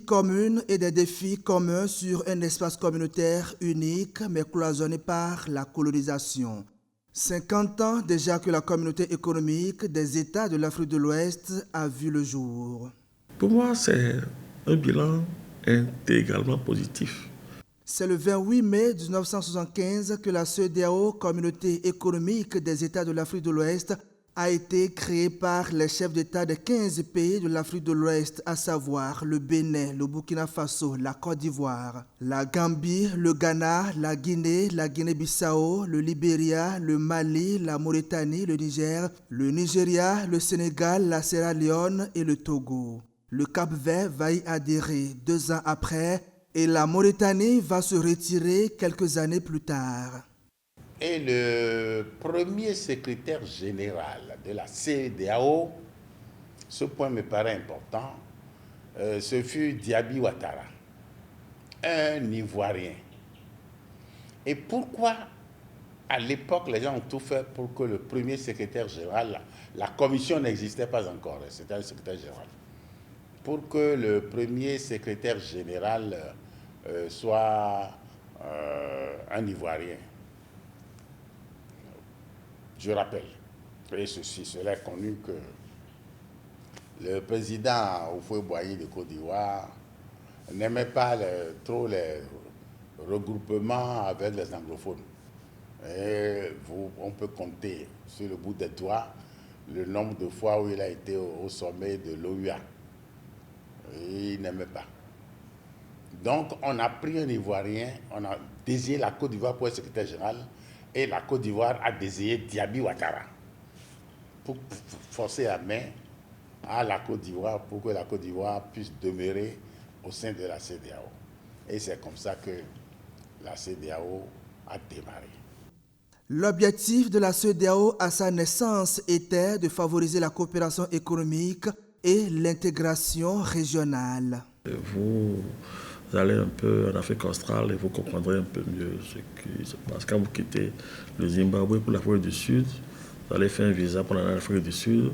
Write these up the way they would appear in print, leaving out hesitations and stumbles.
communes et des défis communs sur un espace communautaire unique mais cloisonné par la colonisation. 50 ans déjà que la communauté économique des États de l'Afrique de l'Ouest a vu le jour. Pour moi, c'est un bilan intégralement positif. C'est le 28 mai 1975 que la CEDEAO, Communauté économique des États de l'Afrique de l'Ouest, a été créée par les chefs d'État des 15 pays de l'Afrique de l'Ouest, à savoir le Bénin, le Burkina Faso, la Côte d'Ivoire, la Gambie, le Ghana, la Guinée-Bissau, le Libéria, le Mali, la Mauritanie, le Niger, le Nigeria, le Sénégal, la Sierra Leone et le Togo. Le Cap-Vert va y adhérer 2 ans après et la Mauritanie va se retirer quelques années plus tard. Et le premier secrétaire général de la CEDEAO, ce point me paraît important, ce fut Diaby Ouattara, un Ivoirien. Et pourquoi, à l'époque, les gens ont tout fait pour que le premier secrétaire général, la commission n'existait pas encore, c'était un secrétaire général, pour que le premier secrétaire général soit un Ivoirien. Je rappelle, et cela est connu, que le président Houphouët-Boigny de Côte d'Ivoire n'aimait pas trop les regroupements avec les anglophones. Et on peut compter sur le bout des doigts le nombre de fois où il a été au sommet de l'OUA. Il n'aimait pas. Donc, on a pris un Ivoirien, on a désigné la Côte d'Ivoire pour être secrétaire général, et la Côte d'Ivoire a désigné Diaby Ouattara pour forcer la main à la Côte d'Ivoire pour que la Côte d'Ivoire puisse demeurer au sein de la CEDEAO. Et c'est comme ça que la CEDEAO a démarré. L'objectif de la CEDEAO à sa naissance était de favoriser la coopération économique et l'intégration régionale. Vous allez un peu en Afrique australe et vous comprendrez un peu mieux ce qui se passe. Quand vous quittez le Zimbabwe pour l'Afrique du Sud, vous allez faire un visa pour aller en Afrique du Sud,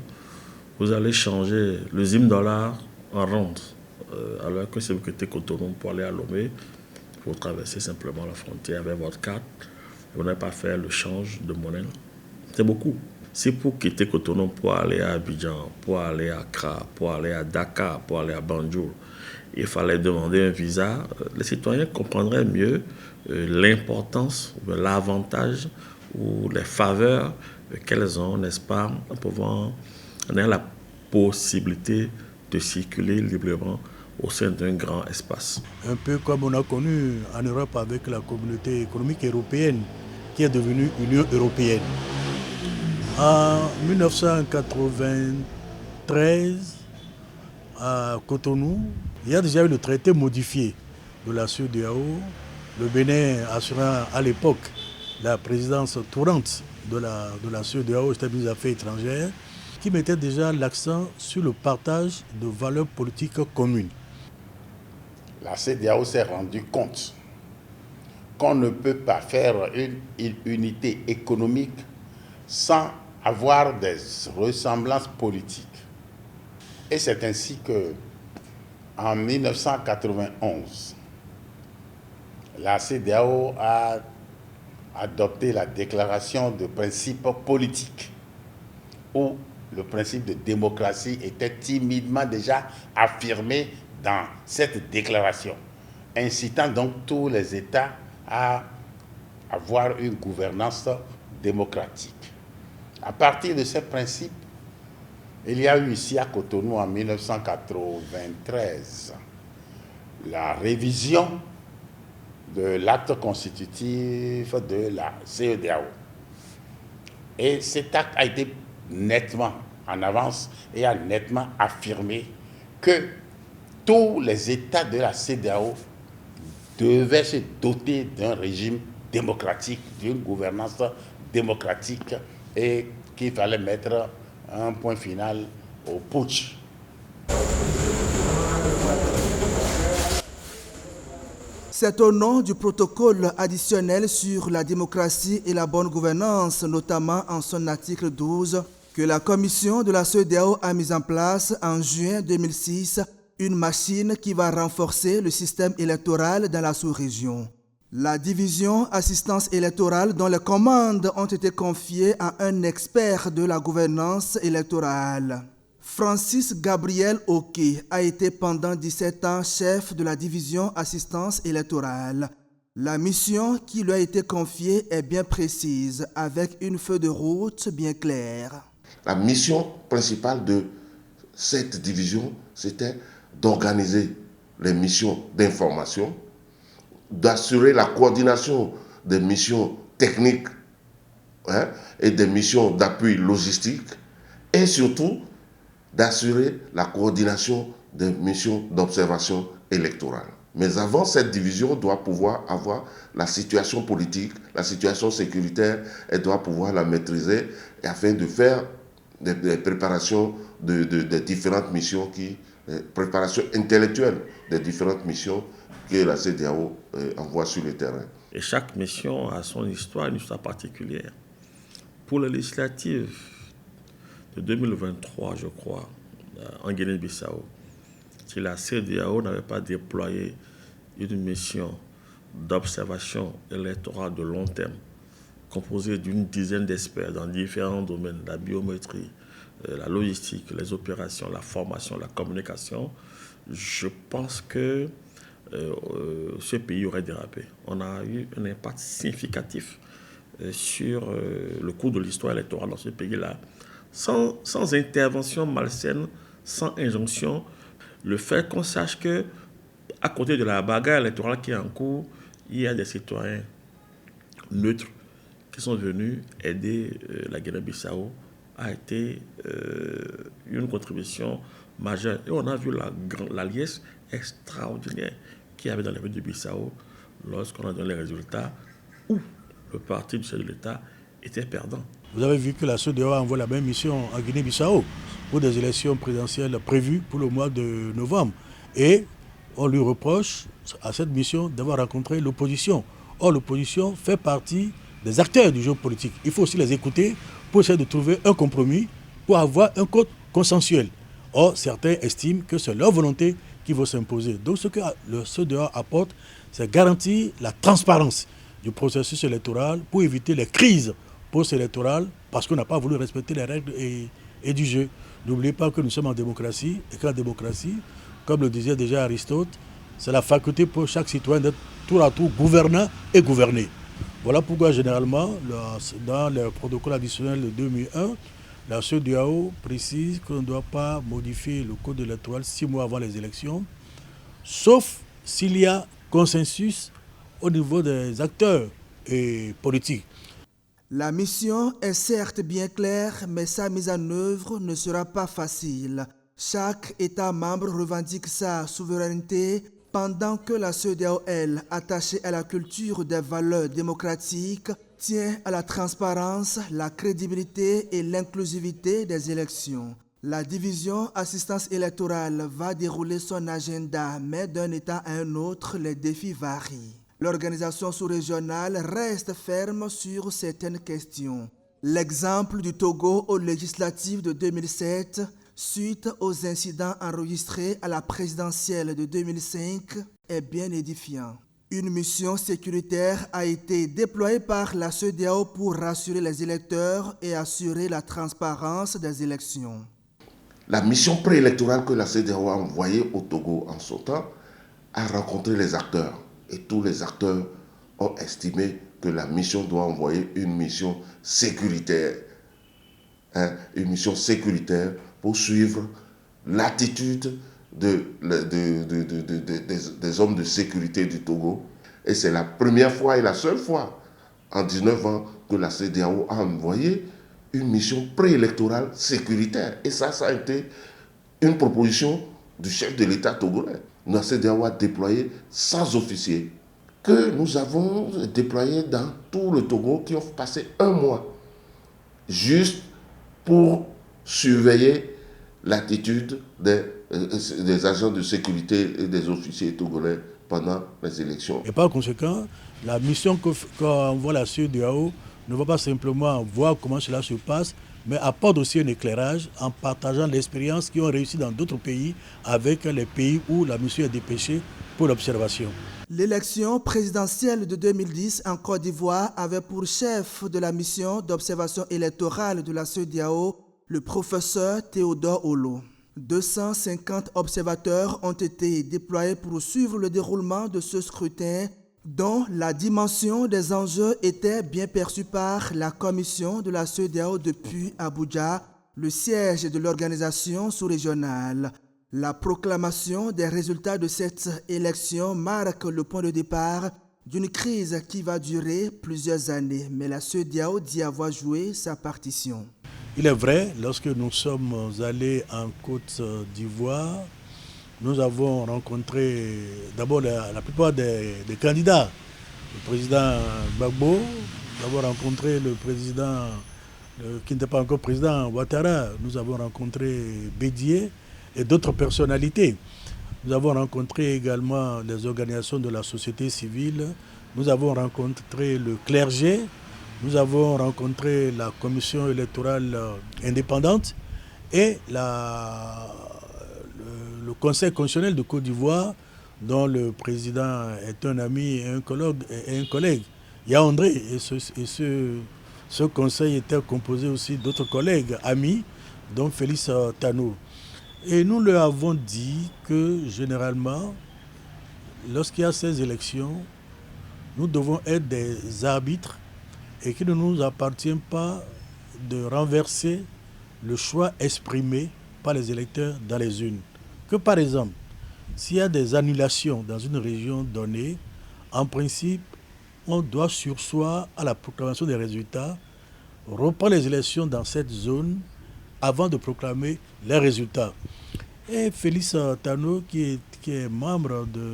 vous allez changer le Zim dollar en rand. Alors que si vous quittez Cotonou pour aller à Lomé, vous traversez simplement la frontière avec votre carte. Vous n'avez pas fait le change de monnaie. C'est beaucoup. Si pour quitter Cotonou pour aller à Abidjan, pour aller à Accra, pour aller à Dakar, pour aller à Banjul, il fallait demander un visa, les citoyens comprendraient mieux l'importance, l'avantage ou les faveurs qu'elles ont, n'est-ce pas, en ayant la possibilité de circuler librement au sein d'un grand espace. Un peu comme on a connu en Europe avec la communauté économique européenne qui est devenue Union européenne. En 1993, à Cotonou, il y a déjà eu le traité modifié de la CEDEAO. Le Bénin assurant à l'époque la présidence tournante de la CEDEAO, c'est-à-dire des affaires étrangères, qui mettait déjà l'accent sur le partage de valeurs politiques communes. La CEDEAO s'est rendu compte qu'on ne peut pas faire une unité économique sans avoir des ressemblances politiques. Et c'est ainsi que, en 1991, la CEDEAO a adopté la déclaration de principes politiques, où le principe de démocratie était timidement déjà affirmé dans cette déclaration, incitant donc tous les États à avoir une gouvernance démocratique. À partir de ces principes, il y a eu ici à Cotonou en 1993 la révision de l'acte constitutif de la CEDEAO. Et cet acte a été nettement en avance et a nettement affirmé que tous les États de la CEDEAO devaient se doter d'un régime démocratique, d'une gouvernance démocratique et qu'il fallait mettre un point final au putsch. C'est au nom du protocole additionnel sur la démocratie et la bonne gouvernance, notamment en son article 12, que la commission de la CEDEAO a mis en place en juin 2006 une machine qui va renforcer le système électoral dans la sous-région. La division assistance électorale dont les commandes ont été confiées à un expert de la gouvernance électorale. Francis Gabriel Oké a été pendant 17 ans chef de la division assistance électorale. La mission qui lui a été confiée est bien précise, avec une feuille de route bien claire. La mission principale de cette division, c'était d'organiser les missions d'information, d'assurer la coordination des missions techniques et des missions d'appui logistique, et surtout d'assurer la coordination des missions d'observation électorale. Mais avant, cette division doit pouvoir avoir la situation politique, la situation sécuritaire, elle doit pouvoir la maîtriser afin de faire des préparations des différentes missions, préparation intellectuelle des différentes missions que la CEDEAO envoie sur le terrain. Et chaque mission a son histoire, une histoire particulière. Pour les législatives de 2023, je crois, en Guinée-Bissau, si la CEDEAO n'avait pas déployé une mission d'observation électorale de long terme, composée d'une dizaine d'experts dans différents domaines, la biométrie, la logistique, les opérations, la formation, la communication, je pense que ce pays aurait dérapé. On a eu un impact significatif sur le cours de l'histoire électorale dans ce pays-là, sans intervention malsaine, sans injonction. Le fait qu'on sache que à côté de la bagarre électorale qui est en cours, il y a des citoyens neutres qui sont venus aider la Guinée-Bissau a été une contribution majeure. Et on a vu la liesse extraordinaire qu'il y avait dans les rues de Bissau lorsqu'on a donné les résultats où le parti du chef de l'État était perdant. Vous avez vu que la CEDEAO envoie la même mission en Guinée-Bissau pour des élections présidentielles prévues pour le mois de novembre. Et on lui reproche à cette mission d'avoir rencontré l'opposition. Or, l'opposition fait partie des acteurs du jeu politique. Il faut aussi les écouter pour essayer de trouver un compromis, pour avoir un code consensuel. Or, certains estiment que c'est leur volonté qui va s'imposer. Donc, ce que le CEDEAO apporte, c'est garantir la transparence du processus électoral pour éviter les crises post-électorales, parce qu'on n'a pas voulu respecter les règles et du jeu. N'oubliez pas que nous sommes en démocratie, et que la démocratie, comme le disait déjà Aristote, c'est la faculté pour chaque citoyen d'être tour à tour gouvernant et gouverné. Voilà pourquoi, généralement, dans le protocole additionnel de 2001, la CEDEAO précise qu'on ne doit pas modifier le code électoral 6 mois avant les élections, sauf s'il y a consensus au niveau des acteurs politiques. La mission est certes bien claire, mais sa mise en œuvre ne sera pas facile. Chaque État membre revendique sa souveraineté, pendant que la CEDEAO, elle, attachée à la culture des valeurs démocratiques, tient à la transparence, la crédibilité et l'inclusivité des élections. La division assistance électorale va dérouler son agenda, mais d'un État à un autre, les défis varient. L'organisation sous-régionale reste ferme sur certaines questions. L'exemple du Togo aux législatives de 2007, suite aux incidents enregistrés à la présidentielle de 2005, est bien édifiant. Une mission sécuritaire a été déployée par la CEDEAO pour rassurer les électeurs et assurer la transparence des élections. La mission préélectorale que la CEDEAO a envoyée au Togo en son temps a rencontré les acteurs. Et tous les acteurs ont estimé que la mission doit envoyer une mission sécuritaire. Une mission sécuritaire pour suivre l'attitude des hommes de sécurité du Togo. Et c'est la première fois et la seule fois en 19 ans que la CEDEAO a envoyé une mission préélectorale sécuritaire. Et ça a été une proposition du chef de l'État togolais. La CEDEAO a déployé 100 officiers que nous avons déployés dans tout le Togo qui ont passé 1 mois juste pour surveiller l'attitude des agents de sécurité et des officiers togolais pendant les élections. Et par conséquent, la mission qu'envoie la CEDEAO ne va pas simplement voir comment cela se passe, mais apporte aussi un éclairage en partageant l'expérience qui ont réussi dans d'autres pays avec les pays où la mission est dépêchée pour l'observation. L'élection présidentielle de 2010 en Côte d'Ivoire avait pour chef de la mission d'observation électorale de la CEDEAO le professeur Théodore Olo. 250 observateurs ont été déployés pour suivre le déroulement de ce scrutin dont la dimension des enjeux était bien perçue par la commission de la CEDEAO depuis Abuja, le siège de l'organisation sous-régionale. La proclamation des résultats de cette élection marque le point de départ d'une crise qui va durer plusieurs années, mais la CEDEAO dit avoir joué sa partition. Il est vrai, lorsque nous sommes allés en Côte d'Ivoire, nous avons rencontré d'abord la plupart des candidats. Le président Gbagbo, nous avons rencontré le président qui n'était pas encore président, Ouattara. Nous avons rencontré Bédié et d'autres personnalités. Nous avons rencontré également les organisations de la société civile. Nous avons rencontré le clergé. Nous avons rencontré la commission électorale indépendante et le Conseil constitutionnel de Côte d'Ivoire, dont le président est un ami et un collègue. Il y a André, et ce conseil était composé aussi d'autres collègues, amis, dont Félix Tano. Et nous leur avons dit que généralement, lorsqu'il y a ces élections, nous devons être des arbitres et qu'il ne nous appartient pas de renverser le choix exprimé par les électeurs dans les urnes. Que par exemple, s'il y a des annulations dans une région donnée, en principe, on doit surseoir à la proclamation des résultats, reprendre les élections dans cette zone avant de proclamer les résultats. Et Félix Tano, qui est membre de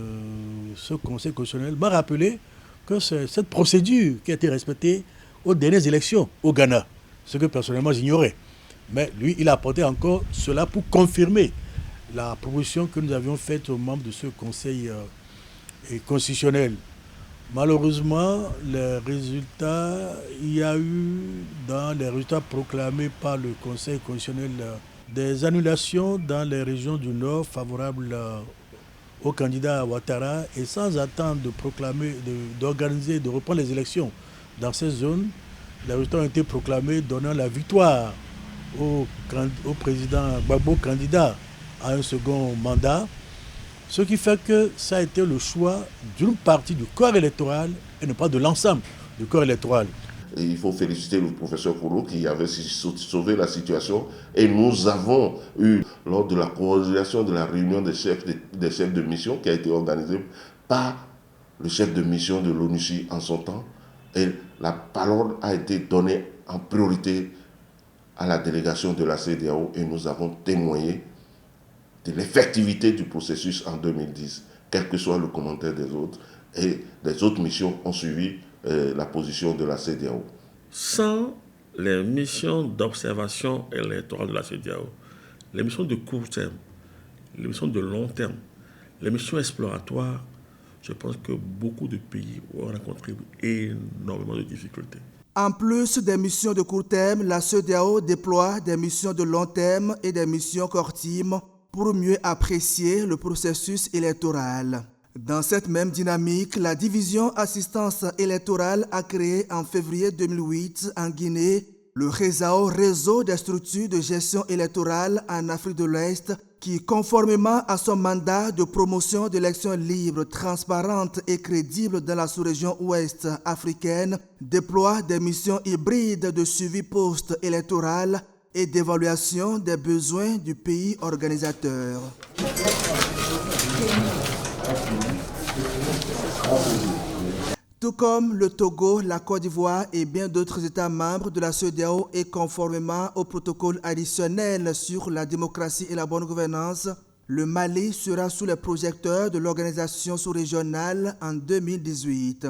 ce conseil constitutionnel, m'a rappelé que c'est cette procédure qui a été respectée aux dernières élections au Ghana, ce que personnellement j'ignorais. Mais lui, il a apporté encore cela pour confirmer la proposition que nous avions faite aux membres de ce conseil constitutionnel. Malheureusement, les résultats, il y a eu dans les résultats proclamés par le conseil constitutionnel des annulations dans les régions du Nord favorables au candidat Ouattara et sans attendre de proclamer, d'organiser, de reprendre les élections dans ces zones, les résultats ont été proclamés donnant la victoire au président Gbagbo, candidat à un second mandat, ce qui fait que ça a été le choix d'une partie du corps électoral et non pas de l'ensemble du corps électoral. Et il faut féliciter le professeur Kourou qui avait sauvé la situation. Et nous avons eu, lors de la coordination de la réunion des chefs de mission qui a été organisée par le chef de mission de l'ONUCI en son temps, et la parole a été donnée en priorité à la délégation de la CEDEAO et nous avons témoigné de l'effectivité du processus en 2010, quel que soit le commentaire des autres. Et les autres missions ont suivi la position de la CEDEAO. Sans les missions d'observation électorale de la CEDEAO, les missions de court terme, les missions de long terme, les missions exploratoires, je pense que beaucoup de pays ont rencontré énormément de difficultés. En plus des missions de court terme, la CEDEAO déploie des missions de long terme et des missions court-terme pour mieux apprécier le processus électoral. Dans cette même dynamique, la division assistance électorale a créé en février 2008 en Guinée le réseau des structures de gestion électorale en Afrique de l'Ouest qui, conformément à son mandat de promotion d'élections libres, transparentes et crédibles dans la sous-région ouest africaine, déploie des missions hybrides de suivi post-électoral et d'évaluation des besoins du pays organisateur. Tout comme le Togo, la Côte d'Ivoire et bien d'autres États membres de la CEDEAO et conformément au protocole additionnel sur la démocratie et la bonne gouvernance, le Mali sera sous les projecteurs de l'organisation sous-régionale en 2018.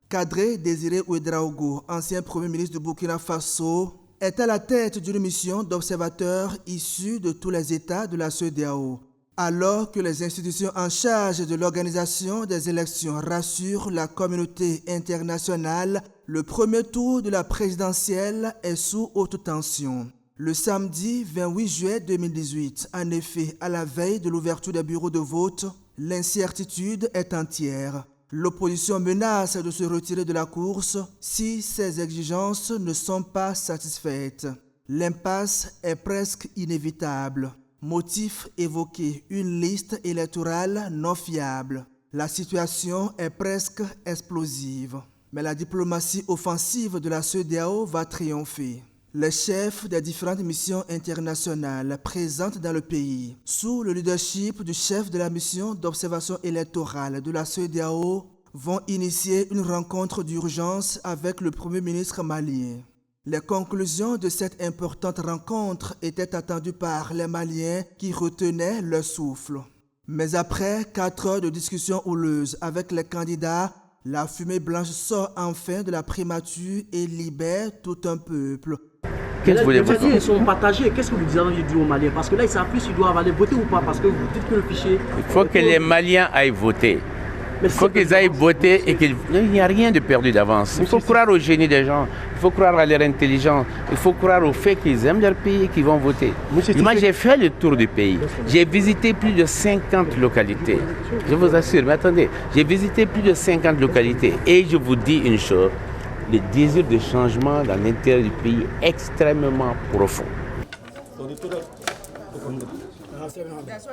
Kadri Désiré Ouédraogo, ancien Premier ministre du Burkina Faso, est à la tête d'une mission d'observateurs issus de tous les États de la CEDEAO. Alors que les institutions en charge de l'organisation des élections rassurent la communauté internationale, le premier tour de la présidentielle est sous haute tension. Le samedi 28 juillet 2018, en effet, à la veille de l'ouverture des bureaux de vote, l'incertitude est entière. L'opposition menace de se retirer de la course si ses exigences ne sont pas satisfaites. L'impasse est presque inévitable. Motif évoqué, une liste électorale non fiable. La situation est presque explosive. Mais la diplomatie offensive de la CEDEAO va triompher. Les chefs des différentes missions internationales présentes dans le pays, sous le leadership du chef de la mission d'observation électorale de la CEDEAO, vont initier une rencontre d'urgence avec le Premier ministre malien. Les conclusions de cette importante rencontre étaient attendues par les Maliens qui retenaient leur souffle. Mais après 4 heures de discussion houleuse avec les candidats, la fumée blanche sort enfin de la primature et libère tout un peuple. Les Maliens sont partagés. Qu'est-ce que vous avez dit aux Maliens? Parce que là, ils savent plus s'ils doivent aller voter ou pas. Parce que vous dites que le fichier... Il faut que les Maliens aillent voter. Il faut qu'ils aillent voter et qu'il n'y a rien de perdu d'avance. Il faut croire au génie des gens. Il faut croire à leur intelligence. Il faut croire au fait qu'ils aiment leur pays et qu'ils vont voter. Moi, j'ai fait le tour du pays. J'ai visité plus de 50 localités. Je vous assure, mais attendez, j'ai visité plus de 50 localités. Et je vous dis une chose, le désir de changement dans l'intérieur du pays est extrêmement profond.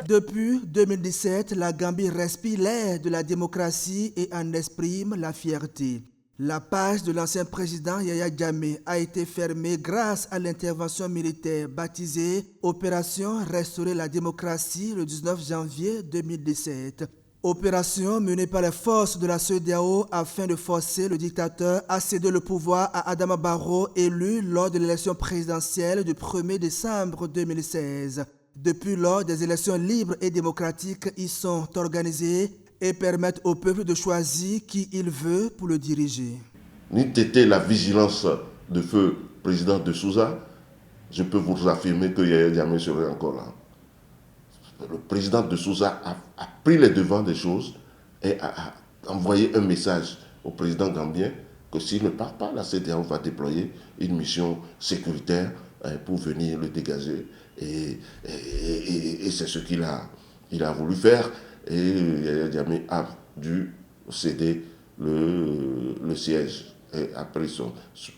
Depuis 2017, la Gambie respire l'air de la démocratie et en exprime la fierté. La page de l'ancien président Yahya Jammeh a été fermée grâce à l'intervention militaire baptisée Opération Restaurer la démocratie le 19 janvier 2017. Opération menée par les forces de la CEDEAO afin de forcer le dictateur à céder le pouvoir à Adama Barrow, élu lors de l'élection présidentielle du 1er décembre 2016. Depuis lors, des élections libres et démocratiques y sont organisées et permettent au peuple de choisir qui il veut pour le diriger. N'eût été la vigilance de feu président de Sousa, je peux vous affirmer que Yahya Jammeh serait encore là. Le président de Sousa a pris les devants des choses et a envoyé un message au président gambien que s'il ne part pas, la CEDEAO va déployer une mission sécuritaire pour venir le dégager. Et c'est ce qu'il a voulu faire. Et Yahya Jammeh a dû céder le siège. Et après,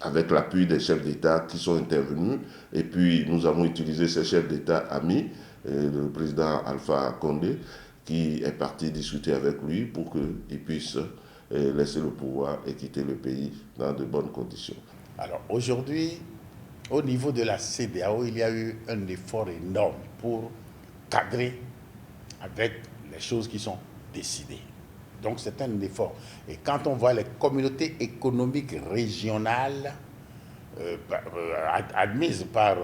avec l'appui des chefs d'État qui sont intervenus. Et puis, nous avons utilisé ces chefs d'État amis, le président Alpha Condé, qui est parti discuter avec lui pour qu'il puisse laisser le pouvoir et quitter le pays dans de bonnes conditions. Alors aujourd'hui, au niveau de la CEDEAO, il y a eu un effort énorme pour cadrer avec les choses qui sont décidées. Donc c'est un effort. Et quand on voit les communautés économiques régionales admises par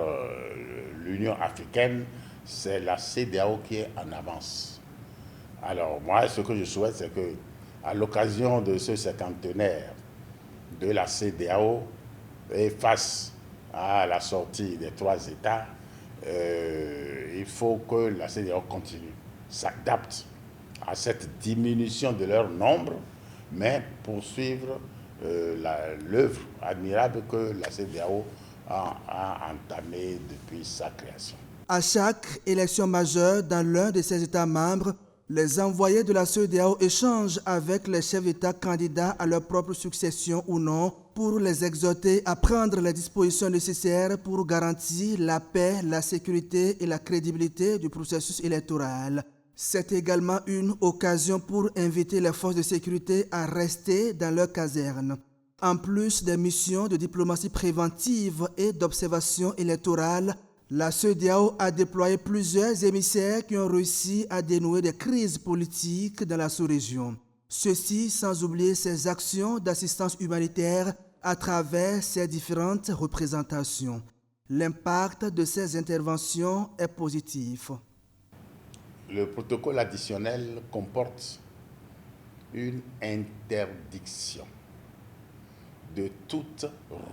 l'Union africaine, c'est la CEDEAO qui est en avance. Alors moi, ce que je souhaite, c'est qu'à l'occasion de ce cinquantenaire de la CEDEAO, et face à la sortie des 3 États, il faut que la CEDEAO continue, s'adapte à cette diminution de leur nombre, mais poursuivre l'œuvre admirable que la CEDEAO a entamée depuis sa création. À chaque élection majeure dans l'un de ses États membres, les envoyés de la CEDEAO échangent avec les chefs d'État candidats à leur propre succession ou non pour les exhorter à prendre les dispositions nécessaires pour garantir la paix, la sécurité et la crédibilité du processus électoral. C'est également une occasion pour inviter les forces de sécurité à rester dans leurs casernes. En plus des missions de diplomatie préventive et d'observation électorale, la CEDEAO a déployé plusieurs émissaires qui ont réussi à dénouer des crises politiques dans la sous-région. Ceci sans oublier ses actions d'assistance humanitaire à travers ses différentes représentations. L'impact de ces interventions est positif. Le protocole additionnel comporte une interdiction de toute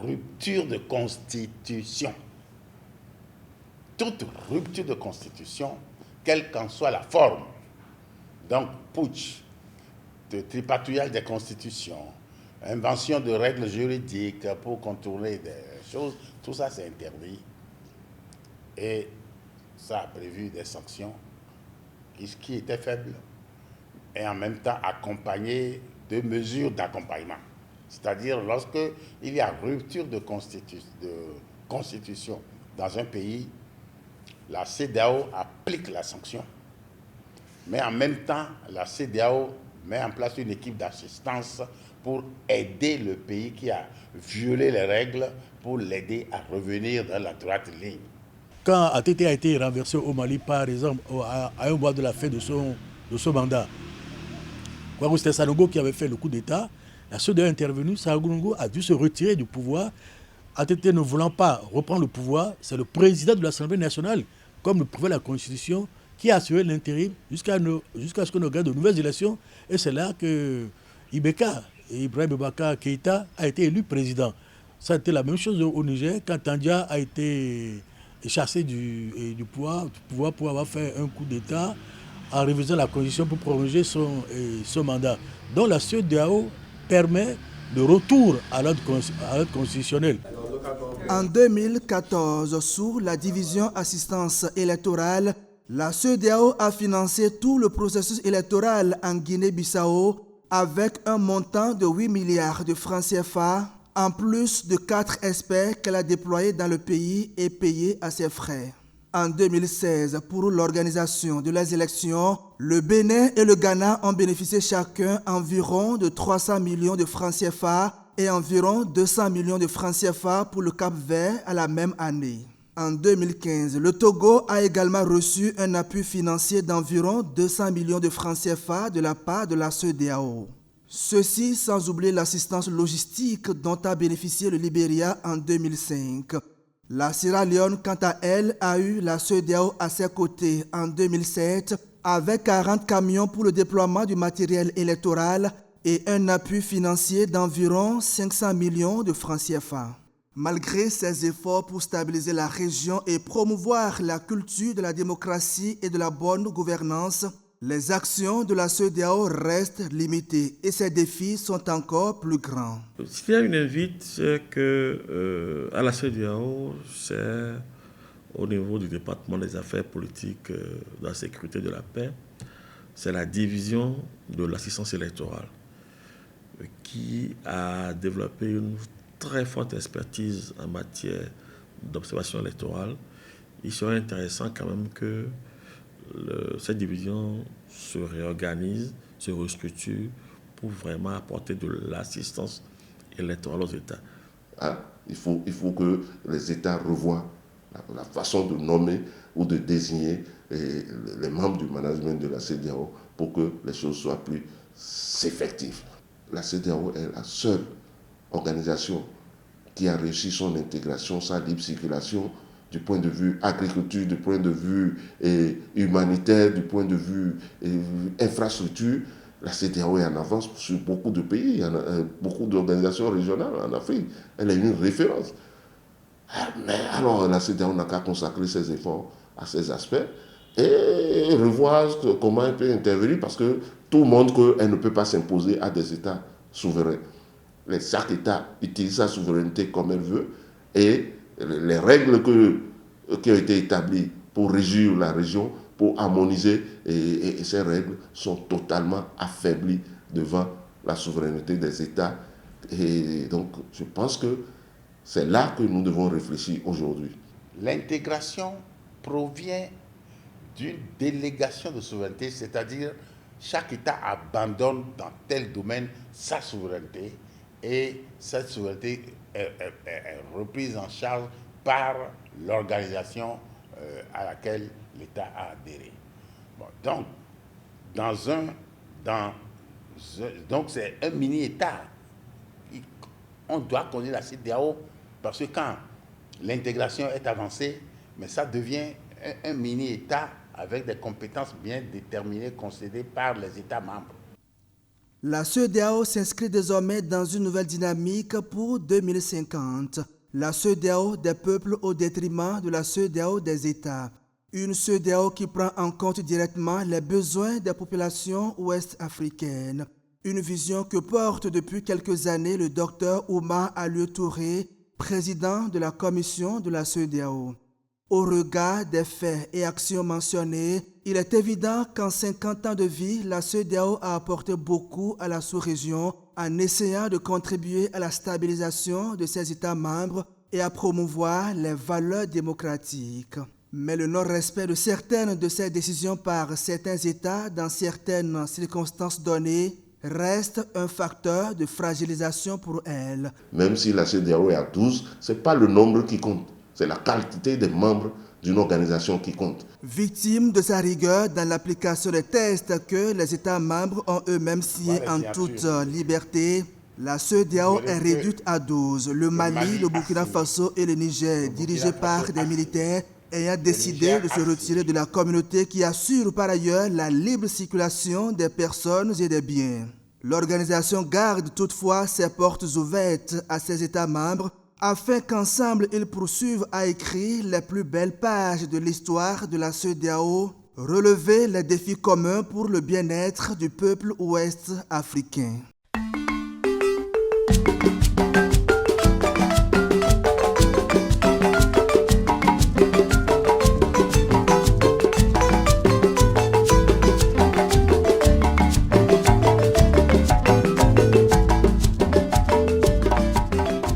rupture de constitution. Toute rupture de constitution, quelle qu'en soit la forme, donc putsch, de tripatouillage des constitutions, invention de règles juridiques pour contourner des choses, tout ça c'est interdit. Et ça a prévu des sanctions qui étaient faibles et en même temps accompagnées de mesures d'accompagnement. C'est-à-dire lorsqu'il y a rupture de constitution dans un pays, la CEDEAO applique la sanction. Mais en même temps, la CEDEAO met en place une équipe d'assistance pour aider le pays qui a violé les règles, pour l'aider à revenir dans la droite ligne. Quand ATT a été renversé au Mali, par exemple, à un mois de la fin de son mandat, quand c'était Sanogo qui avait fait le coup d'État, la CEDEAO est intervenue, Sanogo a dû se retirer du pouvoir. ATT ne voulant pas reprendre le pouvoir, c'est le président de l'Assemblée nationale, comme le prévoit la Constitution, qui a assuré l'intérim jusqu'à ce qu'on organise de nouvelles élections. Et c'est là que Ibeka, Ibrahim Boubacar Keïta, a été élu président. Ça a été la même chose au Niger, quand Tandia a été chassé du pouvoir pour avoir fait un coup d'État en révisant la Constitution pour prolonger son mandat. Donc la CEDEAO permet le retour à l'ordre constitutionnel. En 2014, sous la division assistance électorale, la CEDEAO a financé tout le processus électoral en Guinée-Bissau avec un montant de 8 milliards de francs CFA, en plus de 4 experts qu'elle a déployés dans le pays et payés à ses frais. En 2016, pour l'organisation de les élections, le Bénin et le Ghana ont bénéficié chacun environ de 300 millions de francs CFA et environ 200 millions de francs CFA pour le Cap-Vert à la même année. En 2015, le Togo a également reçu un appui financier d'environ 200 millions de francs CFA de la part de la CEDEAO. Ceci sans oublier l'assistance logistique dont a bénéficié le Libéria en 2005. La Sierra Leone, quant à elle, a eu la CEDEAO à ses côtés en 2007 avec 40 camions pour le déploiement du matériel électoral et un appui financier d'environ 500 millions de francs CFA. Malgré ses efforts pour stabiliser la région et promouvoir la culture de la démocratie et de la bonne gouvernance, les actions de la CEDEAO restent limitées et ces défis sont encore plus grands. S'il y a une invite, c'est que à la CEDEAO, c'est au niveau du département des affaires politiques, de la sécurité et de la paix, c'est la division de l'assistance électorale qui a développé une très forte expertise en matière d'observation électorale. Il serait intéressant quand même que cette division se réorganise, se restructure pour vraiment apporter de l'assistance électorale aux États. Il faut que les États revoient la façon de nommer ou de désigner les membres du management de la CEDEAO pour que les choses soient plus effectives. La CEDEAO est la seule organisation qui a réussi son intégration, sa libre circulation du point de vue agriculture, du point de vue humanitaire, du point de vue infrastructure. La CEDEAO est en avance sur beaucoup de pays, il y a beaucoup d'organisations régionales en Afrique. Elle est une référence. Mais alors la CEDEAO n'a qu'à consacrer ses efforts à ces aspects et revoir comment elle peut intervenir parce que tout le monde qu'elle ne peut pas s'imposer à des États souverains. Chaque État utilise sa souveraineté comme elle veut et les règles qui ont été établies pour régir la région, pour harmoniser, et ces règles sont totalement affaiblies devant la souveraineté des États. Et donc, je pense que c'est là que nous devons réfléchir aujourd'hui. L'intégration provient d'une délégation de souveraineté, c'est-à-dire chaque État abandonne dans tel domaine sa souveraineté et cette souveraineté est reprise en charge par l'organisation à laquelle l'État a adhéré. Bon, donc c'est un mini-État. On doit connaître la CEDEAO parce que quand l'intégration est avancée, mais ça devient un mini-État avec des compétences bien déterminées concédées par les États membres. La CEDEAO s'inscrit désormais dans une nouvelle dynamique pour 2050. La CEDEAO des peuples au détriment de la CEDEAO des États. Une CEDEAO qui prend en compte directement les besoins des populations ouest-africaines. Une vision que porte depuis quelques années le docteur Oumar Alieu Touré, président de la commission de la CEDEAO. Au regard des faits et actions mentionnés, il est évident qu'en 50 ans de vie, la CEDEAO a apporté beaucoup à la sous-région en essayant de contribuer à la stabilisation de ses États membres et à promouvoir les valeurs démocratiques. Mais le non-respect de certaines de ces décisions par certains États dans certaines circonstances données reste un facteur de fragilisation pour elle. Même si la CEDEAO est à 12, ce n'est pas le nombre qui compte, c'est la qualité des membres d'une organisation qui compte. Victime de sa rigueur dans l'application des tests que les États membres ont eux-mêmes signés en toute liberté, la CEDEAO est réduite à 12. Le Mali, le Burkina Faso et le Niger, dirigés par des militaires, ayant décidé de se retirer de la communauté qui assure par ailleurs la libre circulation des personnes et des biens. L'organisation garde toutefois ses portes ouvertes à ses États membres afin qu'ensemble ils poursuivent à écrire les plus belles pages de l'histoire de la CEDEAO, relever les défis communs pour le bien-être du peuple ouest africain.